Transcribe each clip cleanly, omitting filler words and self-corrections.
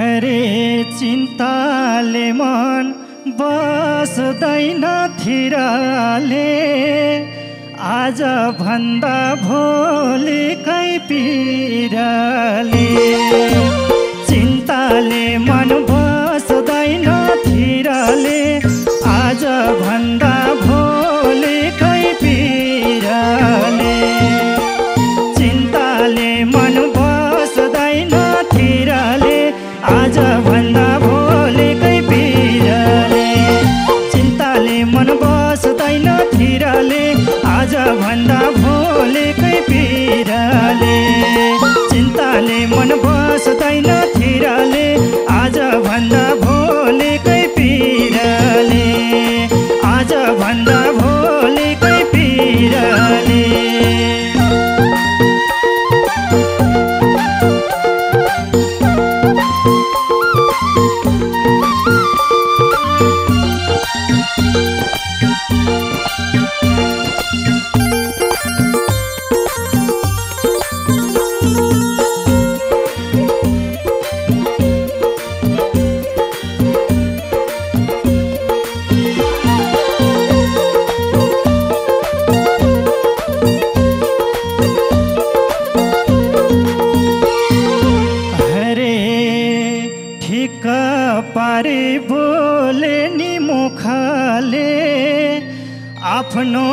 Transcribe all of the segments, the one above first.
हरे चिन्ताले मन बस्दैन थिराले आज भन्दा भोलि कै पिराले चिन्ताले मन बस्दैन थिराले आज भन्दा भोलि कै पिराले चिन्ताले मन बस्दैन थिराले आज भन्दा भोलि कै पिराले चिन्ताले मन बस्दैन थिराले आज भन्दा भोलि कै पिराले चिन्ताले मन बस्दैन थिराले आज भन्दा भोलि कै पिराले आज भन्दा भोलि कै पिराले पारी बोले नि मुखले आफ्नो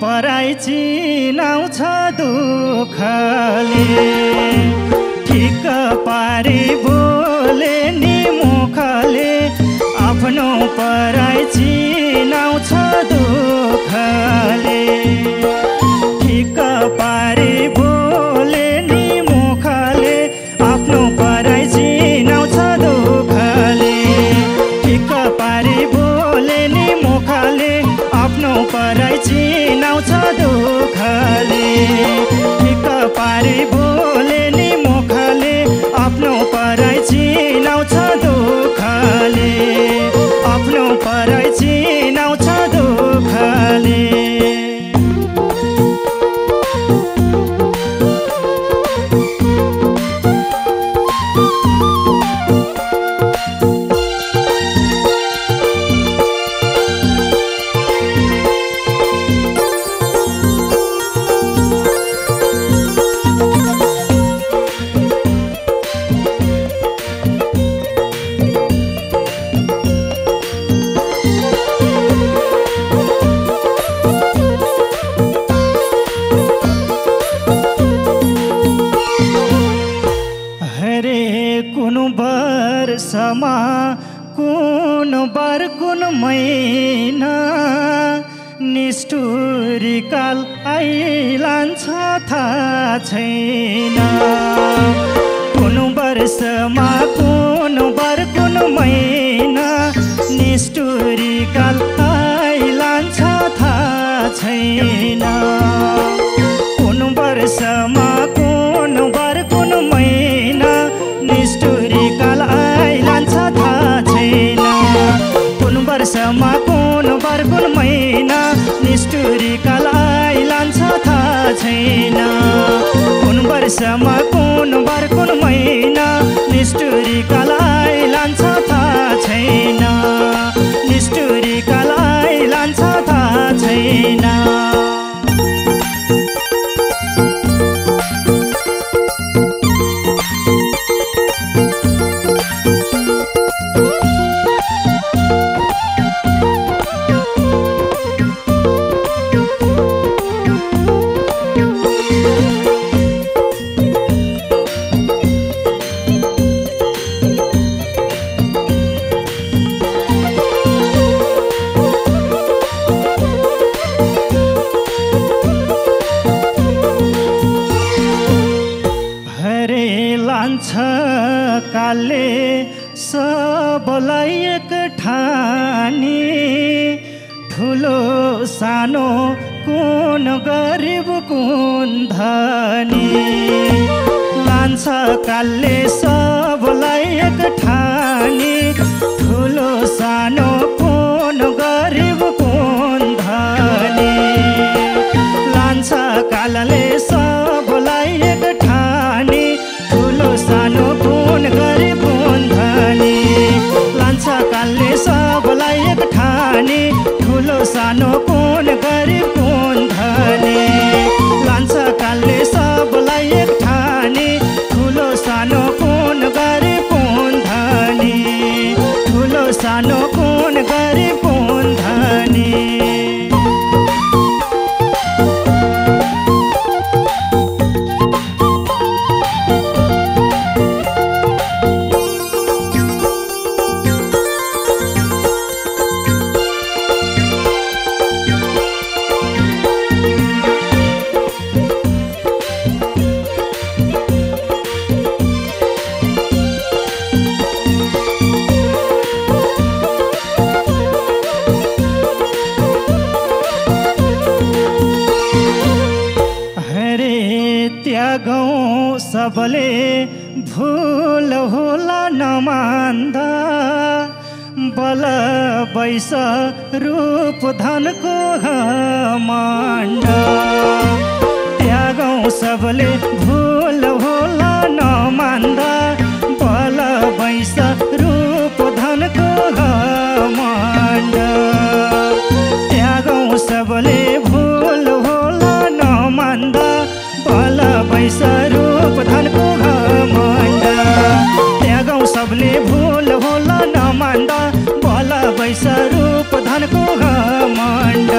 पराई चिनाउँछ दुःखले ठिक पारी बोले नि मुखले आफ्नो पराई चिनाउँछ दुःखले ठिक पारी बोले नि मुखले आफ्नो पराई चिनाउँछ दुःखले ठिक पारी बोले नि मुखले आफ्नो पराई चिनाउँछ दुःखले ठिक पारी बोले नि मुखले आफ्नो पराई चिनाउँछ दुःखले आफ्नो पराई चिनाउँछ दुःखले वर्षमा कुन बार कुन महिना निष्ठुरी काल आइलान्छ थाहा छैन कुन वर्षमा कुन बार कुन महिना निष्ठुरी काल आइलान्छ थाहा छैन कुन वर्षमा कुन बार कुन महिना निष्ठुरी काल आइलान्छ थाहा छैन कुन वर्षमा कुन बार कुन महिना निष्ठुरी काल आइलान्छ थाहा छैन कुन वर्षमा कुन बार कुन महिना निष्ठुरी काल आइलान्छ थाहा छैन निष्ठुरी काल आइलान्छ थाहा छैन काले सबलाई एक ठानी ठुलो सानो कुन गरिब कुन धनी लान्छ काले सबलाई एक ठानी ठुलो सानो कुन गरिब कुन धनी लान्छ कालले सबलाई एक ठानी ठुलो सानो कुन गरिब कुन धनी सबले भूल होला नमान्दा बल बैस रूप धनको घमण्ड त्यागौं सबले भूल होला नमान्दा बल बैस रूप धनको घमण्ड त्यागौं सबले भूल होला नमान्दा बल बैस रूप धनको घमण्ड त्यागौं सबले भूल होला नमान्दा बल बैस रूप धनको घमण्ड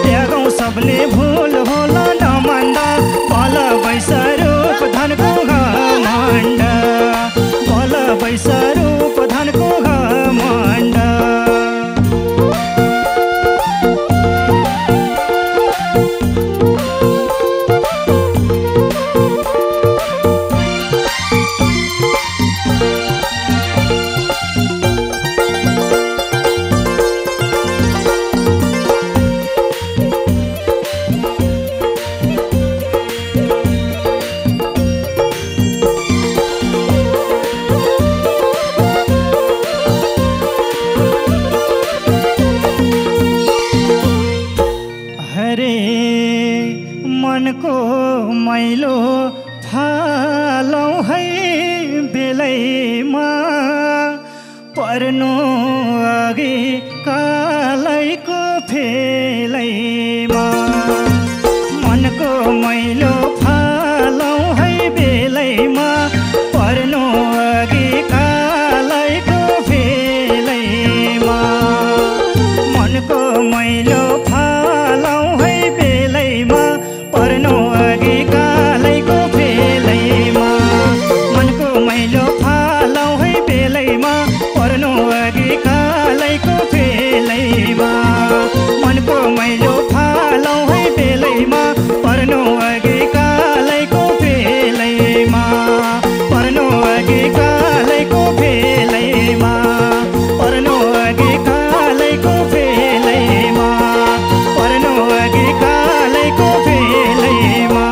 त्यागौं सबले भूल होला नमान्दा बल बैस रूप धनको घमण्ड बल बैस रूप धनको घमण्ड मनको मैलो फालौं है बेलैमा पर्नु अघि कालैको फेलैमा मनको मैलो फालौं है बेलैमा पर्नु अघि कालैको फेलैमा मनको मैलो फालौं है बेलैमा पर्नु अघि कालैको फेलैमा मनको मैलो फालौं है बेलैमा पर्नु अघि कालैको फेलैमा मनको मैलो फालौं है बेलैमा पर्नु अघि कालैको फेलैमा पर्नु अघि कालैको फेलैमा पर्नु अघि कालैको फेलैमा पर्नु अघि कालैको फेलैमा